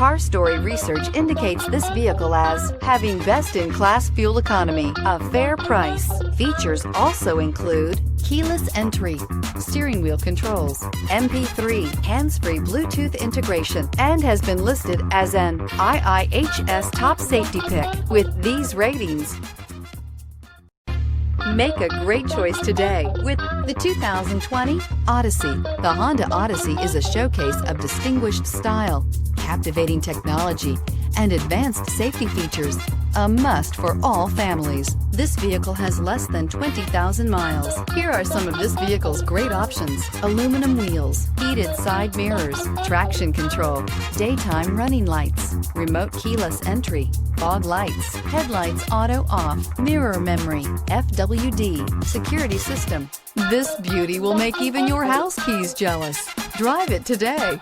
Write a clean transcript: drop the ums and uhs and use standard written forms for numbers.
Car Story research indicates this vehicle as having best-in-class fuel economy, a fair price. Features also include keyless entry, steering wheel controls, MP3, hands-free Bluetooth integration, and has been listed as an IIHS top safety pick with these ratings. Make a great choice today with the 2020 Odyssey. The Honda Odyssey is a showcase of distinguished style, captivating technology, and advanced safety features, a must for all families. This vehicle has less than 20,000 miles. Here are some of this vehicle's great options: aluminum wheels, heated side mirrors, traction control, daytime running lights, remote keyless entry, fog lights, headlights auto off, mirror memory, FWD, security system. This beauty will make even your house keys jealous. Drive it today.